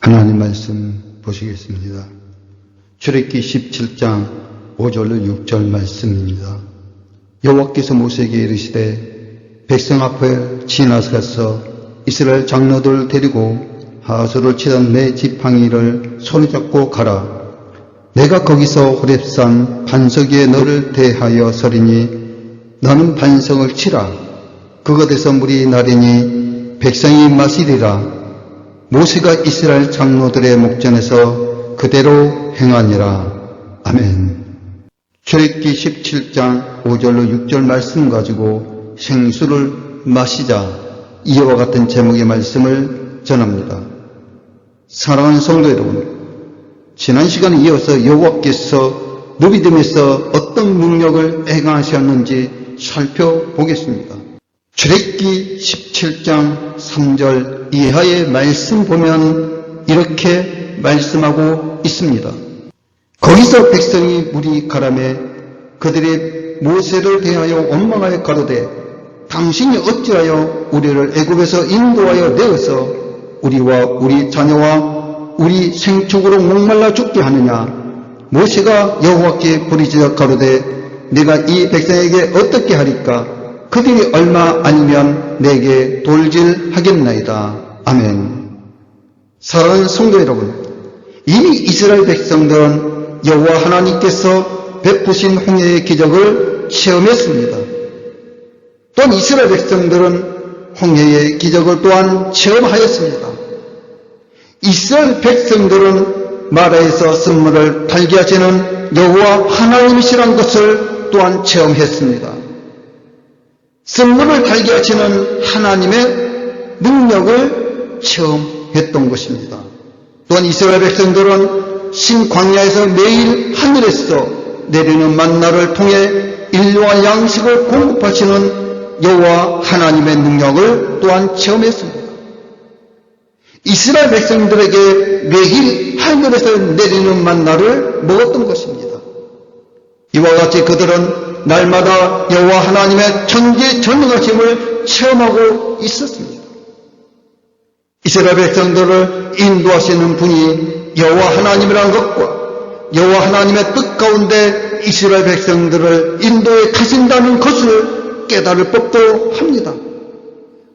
하나님 말씀 보시겠습니다. 출애굽기 17장 5절로 6절 말씀입니다. 여호와께서 모세에게 이르시되 백성 앞을 지나가서 이스라엘 장로들을 데리고 하소를 치던 내 지팡이를 손에 잡고 가라. 내가 거기서 호렙산 반석 위에 너를 대하여 서리니 너는 반석을 치라. 그것에서 물이 나리니 백성이 마시리라. 모세가 이스라엘 장로들의 목전에서 그대로 행하니라. 아멘. 출애굽기 17장 5절로 6절 말씀 가지고 생수를 마시자, 이와 같은 제목의 말씀을 전합니다. 사랑하는 성도 여러분, 지난 시간에 이어서 여호와께서 느비딤에서 어떤 능력을 행하셨는지 살펴보겠습니다. 출애굽기 17장 3절 이하의 말씀 보면 이렇게 말씀하고 있습니다. 거기서 백성이 물이 가라매 그들이 모세를 대하여 원망하여 가로되 당신이 어찌하여 우리를 애굽에서 인도하여 내어서 우리와 우리 자녀와 우리 생축으로 목말라 죽게 하느냐. 모세가 여호와께 부르짖어 가로되 내가 이 백성에게 어떻게 하리까. 그들이 얼마 아니면 내게 돌질하겠나이다. 아멘. 사랑하는 성도 여러분, 이미 이스라엘 백성들은 여호와 하나님께서 베푸신 홍해의 기적을 체험했습니다. 또한 이스라엘 백성들은 홍해의 기적을 또한 체험하였습니다. 이스라엘 백성들은 마라에서 쓴물을 달게 하시는 여호와 하나님이시란 것을 또한 체험했습니다. 쓴물을 달게 하시는 하나님의 능력을 체험했던 것입니다. 또한 이스라엘 백성들은 신광야에서 매일 하늘에서 내리는 만나를 통해 인류와 양식을 공급하시는 여호와 하나님의 능력을 또한 체험했습니다. 이스라엘 백성들에게 매일 하늘에서 내리는 만나를 먹었던 것입니다. 이와 같이 그들은 날마다 여호와 하나님의 전지전능하심을 체험하고 있었습니다. 이스라엘 백성들을 인도하시는 분이 여호와 하나님이라는 것과 여호와 하나님의 뜻 가운데 이스라엘 백성들을 인도해 가신다는 것을 깨달을 법도 합니다.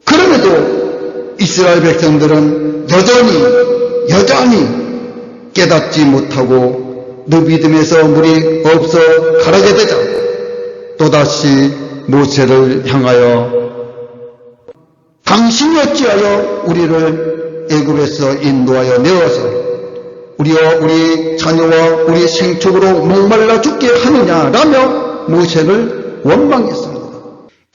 그럼에도 이스라엘 백성들은 여전히 깨닫지 못하고 느비딤에서 물이 없어 가라게 되자 또다시 모세를 향하여 당신이 어찌하여 우리를 애굽에서 인도하여 내어서 우리와 우리 자녀와 우리 생축으로 목말라 죽게 하느냐라며 모세를 원망했습니다.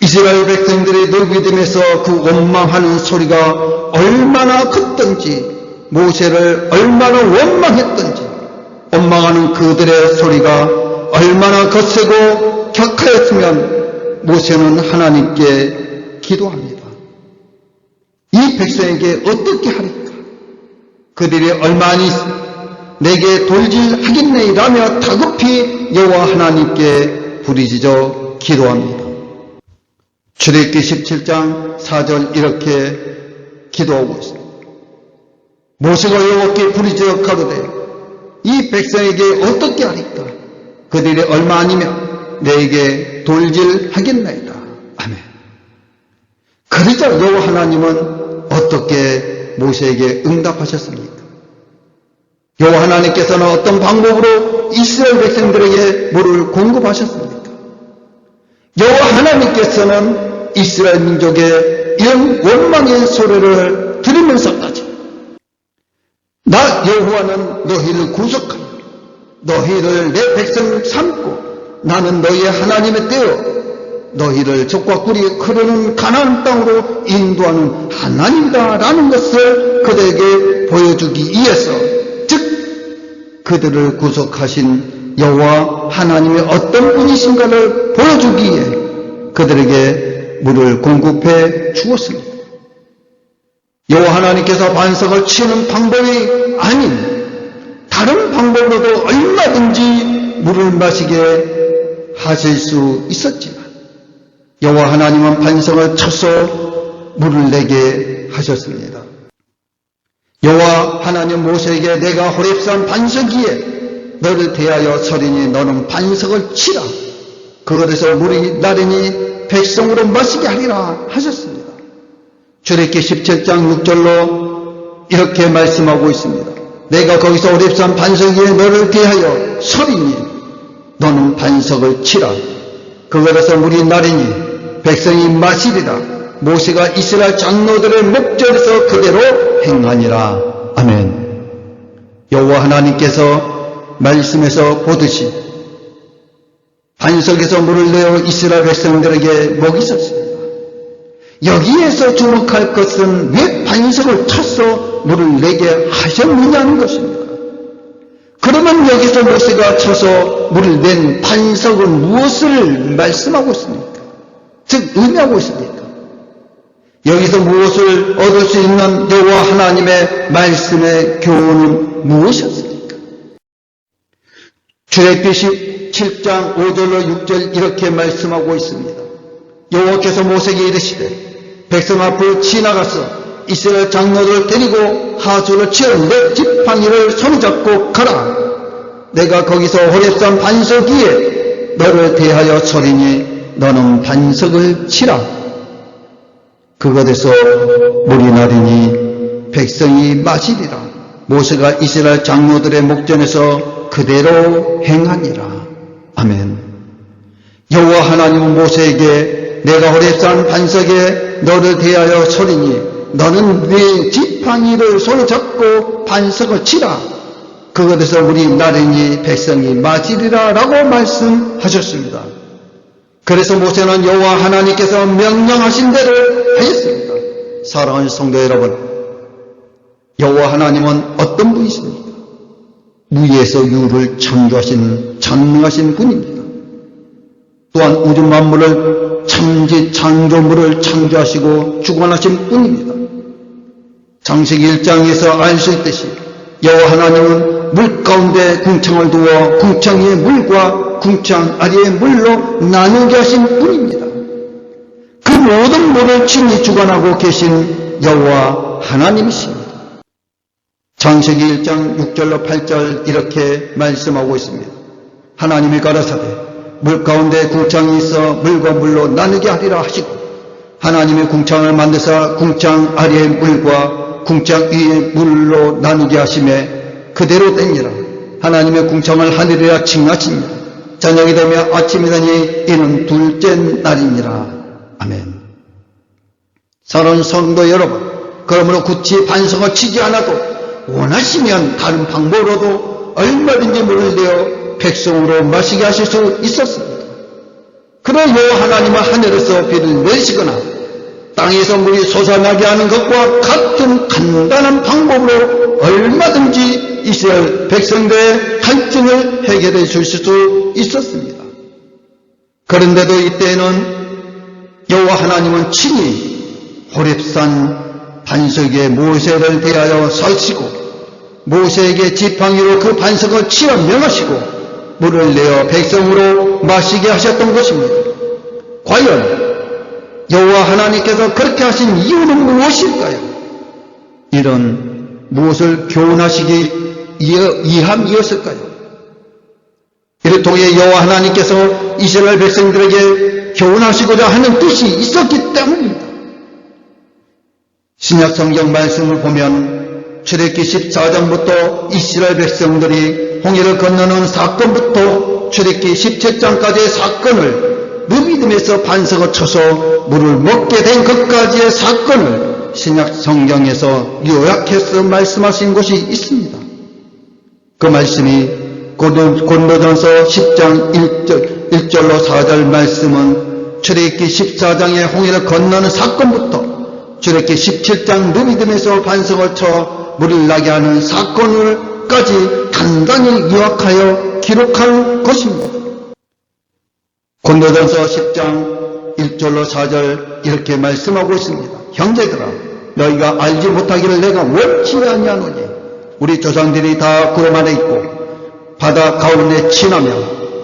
이스라엘 백성들이 느비딤에서 그 원망하는 소리가 얼마나 컸던지, 모세를 얼마나 원망했던지, 원망하는 그들의 소리가 얼마나 거세고 격하였으면 모세는 하나님께 기도합니다. 이 백성에게 어떻게 하리까? 그들이 얼마니 내게 돌질하겠네라며 다급히 여호와 하나님께 부르짖어 기도합니다. 출애굽기 17장 4절 이렇게 기도하고 있습니다. 모세가 여호와께 부르짖어 가로되 이 백성에게 어떻게 하리까? 그들이 얼마 아니면 내게 돌질하겠나이다. 아멘. 그러자 여호와 하나님은 어떻게 모세에게 응답하셨습니까? 여호와 하나님께서는 어떤 방법으로 이스라엘 백성들에게 물을 공급하셨습니까? 여호와 하나님께서는 이스라엘 민족의 이런 원망의 소리를 들으면서까지 나 여호와는 너희를 구속하며 너희를 내 백성 삼고 나는 너희의 하나님이 되어 너희를 적과 꿀이 흐르는 가나안 땅으로 인도하는 하나님이다라는 것을 그들에게 보여주기 위해서, 즉 그들을 구속하신 여호와 하나님이 어떤 분이신가를 보여주기 위해 그들에게 물을 공급해 주었습니다. 여호와 하나님께서 반석을 치는 방법이 아닌 다른 방법으로도 얼마든지 물을 마시게 하실 수 있었지만 여호와 하나님은 반석을 쳐서 물을 내게 하셨습니다. 여호와 하나님 모세에게 내가 호렙산 반석 위에 너를 대하여 서리니 너는 반석을 치라. 그것에서 물이 나르니 백성으로 마시게 하리라 하셨습니다. 출애굽기 17장 6절로 이렇게 말씀하고 있습니다. 내가 거기서 호렙산 반석 위에 너를 대하여 서리니 너는 반석을 치라. 그것에서 물이 나르니 백성이 마시리라. 모세가 이스라엘 장로들의 목전에서 그대로 행하니라. 아멘. 여호와 하나님께서 말씀에서 보듯이 반석에서 물을 내어 이스라엘 백성들에게 먹이셨습니다. 여기에서 주목할 것은 왜 반석을 쳐서 물을 내게 하셨느냐는 것입니다. 그러면 여기서 모세가 쳐서 물을 낸 반석은 무엇을 말씀하고 있습니까? 즉 의미하고 있습니까? 여기서 무엇을 얻을 수 있는 여호와 하나님의 말씀의 교훈은 무엇이었습니까? 출애굽기 17장 5절로 6절 이렇게 말씀하고 있습니다. 여호와께서 모세에게 이르시되 백성 앞을 지나가서 이스라엘 장로들을 데리고 하수를 치어 내 지팡이를 손잡고 가라. 내가 거기서 호렙산 반석 위에 너를 대하여 서리니 너는 반석을 치라. 그것에서 물이 나리니 백성이 마시리라. 모세가 이스라엘 장로들의 목전에서 그대로 행하니라. 아멘. 여호와 하나님은 모세에게 내가 호렙산 반석에 너를 대하여 서리니 너는 네 지팡이를 손잡고 반석을 치라. 그것에서 물이 나르니 백성이 마시리라 라고 말씀하셨습니다. 그래서 모세는 여호와 하나님께서 명령하신 대로 하였습니다. 사랑하는 성도 여러분, 여호와 하나님은 어떤 분이십니까? 무에서 유를 창조하신 전능하신 분입니다. 또한 우주 만물을 참지 창조물을 창조하시고 주관하신 분입니다. 창세기 1장에서 알 수 있듯이 여호와 하나님은 물 가운데 궁창을 두어 궁창 위의 물과 궁창 아래의 물로 나누게 하신 분입니다. 그 모든 물을 친히 주관하고 계신 여호와 하나님이십니다. 창세기 1장 6절로 8절 이렇게 말씀하고 있습니다. 하나님이 가라사대 물 가운데 궁창이 있어 물과 물로 나누게 하리라 하시고 하나님의 궁창을 만드사 궁창 아래의 물과 궁창 위의 물로 나누게 하심에 그대로 되니라. 하나님의 궁창을 하늘이라 칭하시니라. 저녁이 되며 아침이 되니 이는 둘째 날이니라. 아멘. 사랑하는 성도 여러분, 그러므로 굳이 반석을 치지 않아도 원하시면 다른 방법으로도 얼마든지 물을 내어 백성으로 마시게 하실 수 있었습니다. 그러나 여호와 하나님은 하늘에서 비를 내리시거나 땅에서 물이 솟아나게 하는 것과 같은 간단한 방법으로 얼마든지 이스라엘 백성들의 갈증을 해결해 주실 수 있었습니다. 그런데도 이때에는 여호와 하나님은 친히 호렙산 반석 위에 모세를 대하여 서시고 모세에게 지팡이로 그 반석을 치어 명하시고 물을 내어 백성으로 마시게 하셨던 것입니다. 과연 여호와 하나님께서 그렇게 하신 이유는 무엇일까요? 이런 무엇을 교훈하시기 위함이었을까요? 이를 통해 여호와 하나님께서 이스라엘 백성들에게 교훈하시고자 하는 뜻이 있었기 때문입니다. 신약 성경 말씀을 보면 출애굽기 14장부터 이스라엘 백성들이 홍해를 건너는 사건부터 출애굽기 17장까지의 사건을 무믿음에서 반석을 쳐서 물을 먹게 된 것까지의 사건을 신약 성경에서 요약해서 말씀하신 것이 있습니다. 그 말씀이 고린도전서 10장 1절로 4절 말씀은 출애굽기 14장의 홍해를 건너는 사건부터 출애굽기 17장 무믿음에서 반석을 쳐 물을 나게 하는 사건을까지 간단히 요약하여 기록한 것입니다. 고린도전서 10장 1절로 4절 이렇게 말씀하고 있습니다. 형제들아, 너희가 알지 못하기를 내가 원치 아니하노니 우리 조상들이 다 구름 아래 있고 바다 가운데 지나며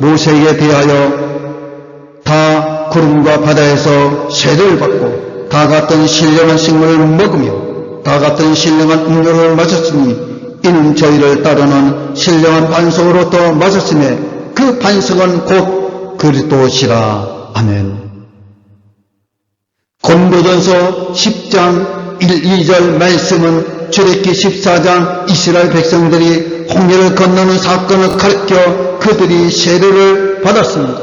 모세에 대하여 다 구름과 바다에서 세례를 받고 다 같은 신령한 식물을 먹으며 다 같은 신령한 음료를 마셨으니 이는 저희를 따르는 신령한 반석으로부터 마셨으며 그 반석은 곧 그리스도시라. 아멘. 고린도전서 10장 1, 2절 말씀은 출애굽기 14장 이스라엘 백성들이 홍해를 건너는 사건을 가르쳐 그들이 세례를 받았습니다.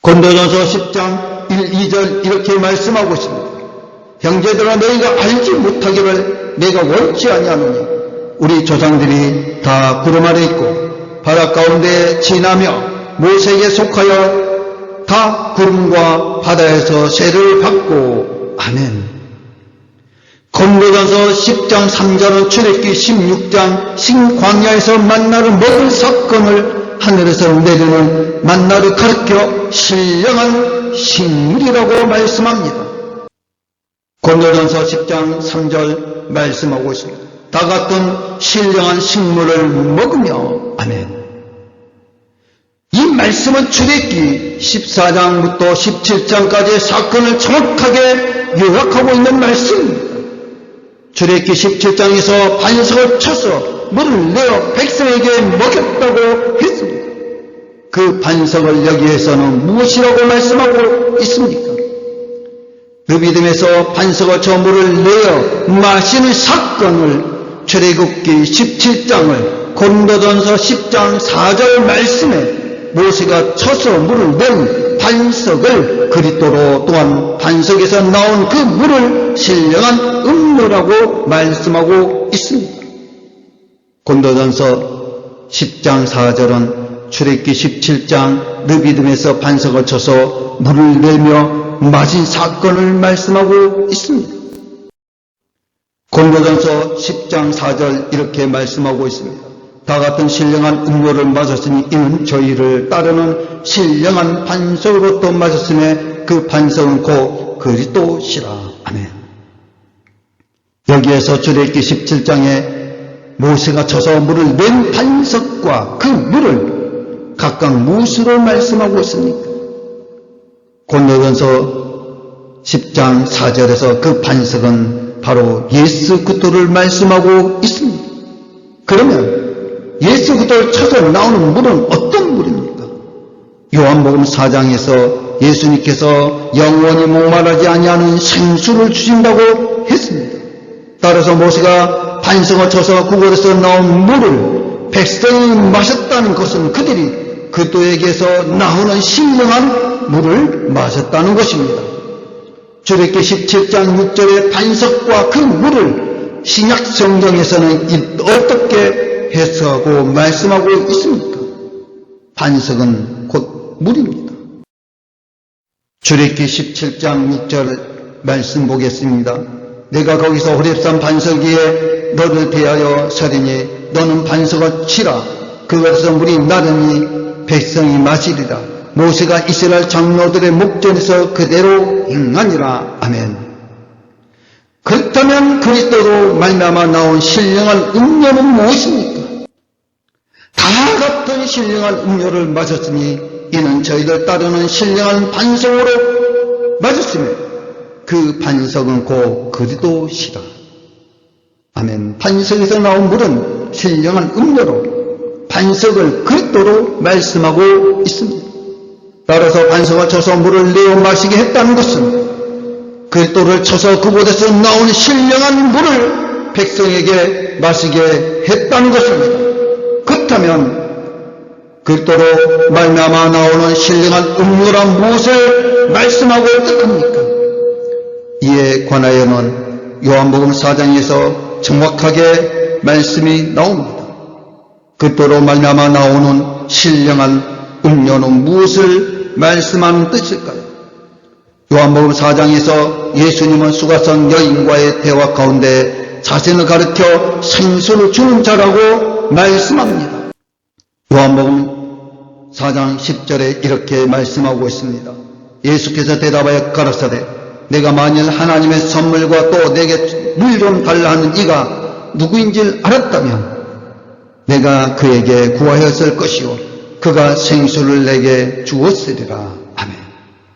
고린도전서 10장 1, 2절 이렇게 말씀하고 있습니다. 형제들아, 너희가 알지 못하기를 내가 원치 아니하노니 우리 조상들이 다 구름 아래 있고 바다 가운데 지나며 모세에게 속하여 다 구름과 바다에서 세례를 받고. 아멘. 고린도전서 10장 3절은 출애굽기 16장 신광야에서 만나를 먹은 사건을 하늘에서 내리는 만나를 가르쳐 신령한 식물이라고 말씀합니다. 고린도전서 10장 3절 말씀하고 있습니다. 다 같은 신령한 식물을 먹으며. 아멘. 이 말씀은 출애굽기 14장부터 17장까지의 사건을 정확하게 요약하고 있는 말씀입니다. 출애굽기 17장에서 반석을 쳐서 물을 내어 백성에게 먹였다고 했습니다. 그 반석을 여기에서는 무엇이라고 말씀하고 있습니까? 르비딤에서 반석을 쳐 물을 내어 마시는 사건을 출애굽기 17장을 고린도전서 10장 4절 말씀에 모세가 쳐서 물을 낸 반석을 그리스도로 또한 반석에서 나온 그 물을 신령한 음료라고 말씀하고 있습니다. 고린도전서 10장 4절은 출애굽기 17장 르비딤에서 반석을 쳐서 물을 내며 마신 사건을 말씀하고 있습니다. 고린도전서 10장 4절 이렇게 말씀하고 있습니다. 다 같은 신령한 음료를 마셨으니 이는 저희를 따르는 신령한 반석으로부터 마셨으며 그 반석은 곧 그리스도시라. 아멘. 여기에서 출애굽기 17장에 모세가 쳐서 물을 낸 반석과 그 물을 각각 무엇으로 말씀하고 있습니까? 고린도전서 10장 4절에서 그 반석은 바로 예수 그리스도를 말씀하고 있습니다. 그러면 예수 그리스도를 쳐서 나오는 물은 어떤 물입니까? 요한복음 4장에서 예수님께서 영원히 목마르지 아니하는 생수를 주신다고 했습니다. 따라서 모세가 반석을 쳐서 그곳에서 나온 물을 백성이 마셨다는 것은 그들이 그리스도에게서 나오는 신령한 물을 마셨다는 것입니다. 출애굽기 17장 6절의 반석과 그 물을 신약 성경에서는 어떻게 해석하고 말씀하고 있습니까? 반석은 곧 물입니다. 출애굽기 17장 6절 말씀 보겠습니다. 내가 거기서 호렙산 반석 위에 너를 대하여 서리니 너는 반석을 치라. 그것에서 물이 나르니 백성이 마시리라. 모세가 이스라엘 장로들의 목전에서 그대로 행하니라. 아멘. 그렇다면 그리스도로 말미암아 나온 신령한 음료는 무엇입니까? 다 같은 신령한 음료를 마셨으니 이는 저희들 따르는 신령한 반석으로 마셨으며 그 반석은 곧 그리스도시라. 아멘. 반석에서 나온 물은 신령한 음료로 반석을 그리스도로 말씀하고 있습니다. 따라서 반석을 쳐서 물을 내어 마시게 했다는 것은 그리스도를 쳐서 그곳에서 나온 신령한 물을 백성에게 마시게 했다는 것입니다. 그렇다면 그리스도로 말미암아 나오는 신령한 음료란 무엇을 말씀하고 뜻합니까? 이에 관하여는 요한복음 4장에서 정확하게 말씀이 나옵니다. 그리스도로 말미암아 나오는 신령한 음료는 무엇을 말씀하는 뜻일까요? 요한복음 4장에서 예수님은 수가성 여인과의 대화 가운데 자신을 가르쳐 생수를 주는 자라고 말씀합니다. 요한복음 4장 10절에 이렇게 말씀하고 있습니다. 예수께서 대답하여 가라사대 내가 만일 하나님의 선물과 또 내게 물 좀 달라 하는 이가 누구인지를 알았다면 내가 그에게 구하였을 것이요 그가 생수를 내게 주었으리라. 아멘.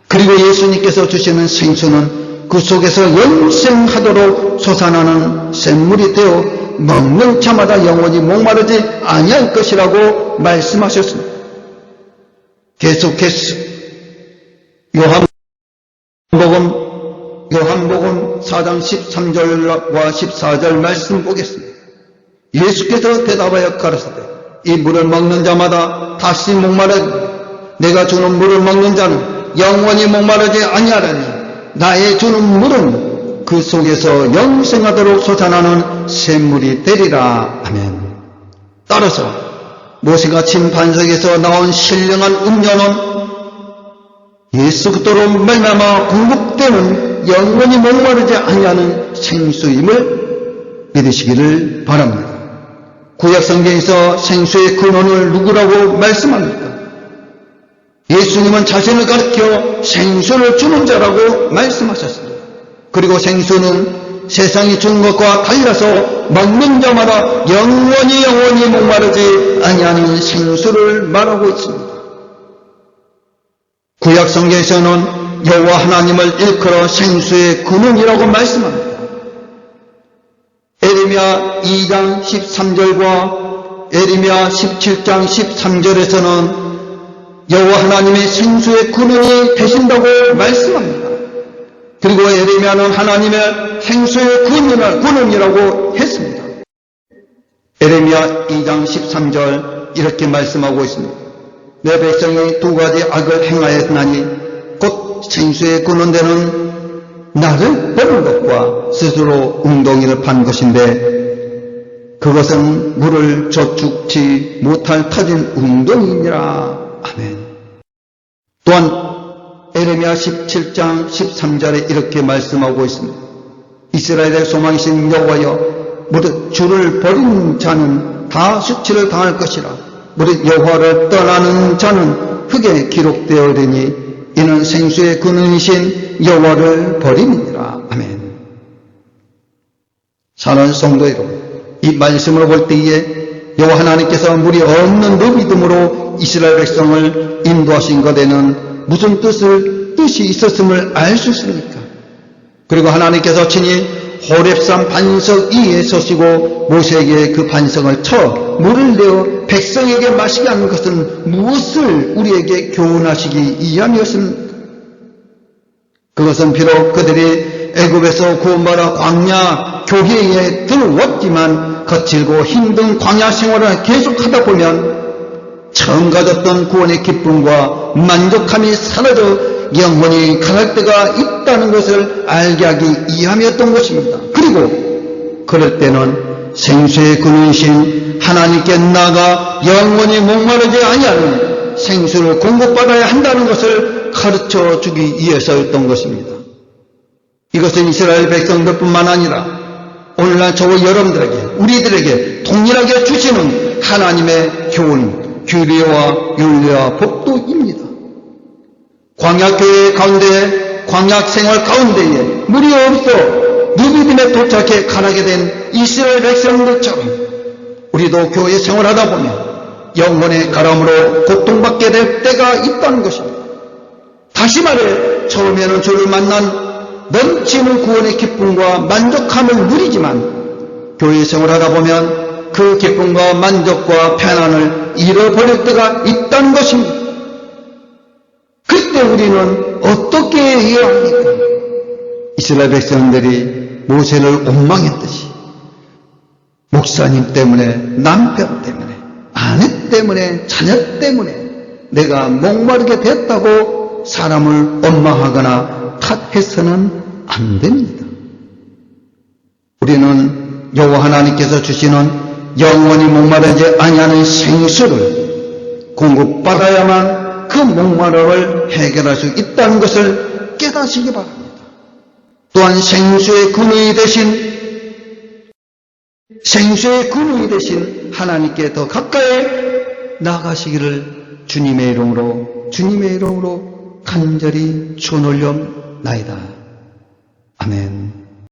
그리고 예수님께서 주시는 생수는 그 속에서 영생하도록 솟아나는 샘물이 되어 먹는 자마다 영원히 목마르지 아니할 것이라고 말씀하셨습니다. 계속해서 요한복음 4장 13절과 14절 말씀 보겠습니다. 예수께서 대답하여 가라사대 이 물을 먹는 자마다 다시 목마르니 내가 주는 물을 먹는 자는 영원히 목마르지 아니하리니 나의 주는 물은 그 속에서 영생하도록 솟아나는 샘물이 되리라. 아멘. 따라서 모세가 친 반석에서 나온 신령한 음료는 예수 그리스도로 말미암아 공급되는 영원히 목마르지 아니하는 생수임을 믿으시기를 바랍니다. 구약 성경에서 생수의 근원을 누구라고 말씀합니까? 예수님은 자신을 가리켜 생수를 주는 자라고 말씀하셨습니다. 그리고 생수는 세상이 준 것과 달라서 먹는 자마다 영원히 목마르지 아니하는 생수를 말하고 있습니다. 구약 성경에서는 여호와 하나님을 일컬어 생수의 근원이라고 말씀합니다. 에레미야 2장 13절과 에레미야 17장 13절에서는 여호와 하나님의 생수의 근원이 되신다고 말씀합니다. 그리고 에레미야는 하나님의 생수의 근원이라고 했습니다. 에레미야 2장 13절 이렇게 말씀하고 있습니다. 내 백성이 두 가지 악을 행하였나니 곧 생수의 근원되는 나를 버린 것과 스스로 웅덩이를 판 것인데 그것은 물을 저축지 못할 터진 웅덩이니라. 아멘. 또한 에레미야 17장 13절에 이렇게 말씀하고 있습니다. 이스라엘의 소망이신 여호와여 무릇 주를 버린 자는 다 수치를 당할 것이라. 무릇 여호와를 떠나는 자는 흙에 기록되어리니 이는 생수의 근원이신 여호와를 버림이니라. 아멘. 사랑하는 성도 여러분, 이 말씀을 볼 때에 여호와 하나님께서 물이 없는 너비듬으로 이스라엘 백성을 인도하신 것에는 무슨 뜻이 있었음을 알 수 있습니까? 그리고 하나님께서 친히 호렙산 반석 위에 서시고 모세에게 그 반석을 쳐 물을 내어 백성에게 마시게 하는 것은 무엇을 우리에게 교훈하시기 위함이었습니까? 그것은 비록 그들이 애굽에서 구원받아 광야 교회에 들어왔지만 거칠고 힘든 광야 생활을 계속하다 보면 처음 가졌던 구원의 기쁨과 만족함이 사라져 영원히 가랄 때가 있다는 것을 알게 하기 위함이었던 것입니다. 그리고 그럴 때는 생수의 근원이신 하나님께 나아가 영원히 목마르지 아니하는 생수를 공급받아야 한다는 것을 가르쳐 주기 위해서였던 것입니다. 이것은 이스라엘 백성들뿐만 아니라 오늘날 저와 여러분들에게 우리들에게 동일하게 주시는 하나님의 교훈, 규례와 윤리와 법도입니다. 광야교회 가운데 광야생활 가운데에 물이 없어 누비딤에 도착해 가나게 된 이스라엘 백성들처럼 우리도 교회 생활하다 보면 영혼의 가람으로 고통받게 될 때가 있다는 것입니다. 다시 말해 처음에는 주를 만난 넘치는 구원의 기쁨과 만족함을 누리지만 교회 생활하다 보면 그 기쁨과 만족과 편안을 잃어버릴 때가 있다는 것입니다. 그때 우리는 어떻게 해야 합니까? 이스라엘 백성들이 모세를 원망했듯이 목사님 때문에, 남편 때문에, 아내 때문에, 자녀 때문에 내가 목마르게 됐다고 사람을 원망하거나 탓해서는 안 됩니다. 우리는 여호와 하나님께서 주시는 영원히 목마르지 아니하는 생수를 공급받아야만 그 목마름을 해결할 수 있다는 것을 깨닫시기 바랍니다. 또한 생수의 근원이 되신 하나님께 더 가까이 나아가시기를 주님의 이름으로 간절히 축원하옵나이다. 아멘.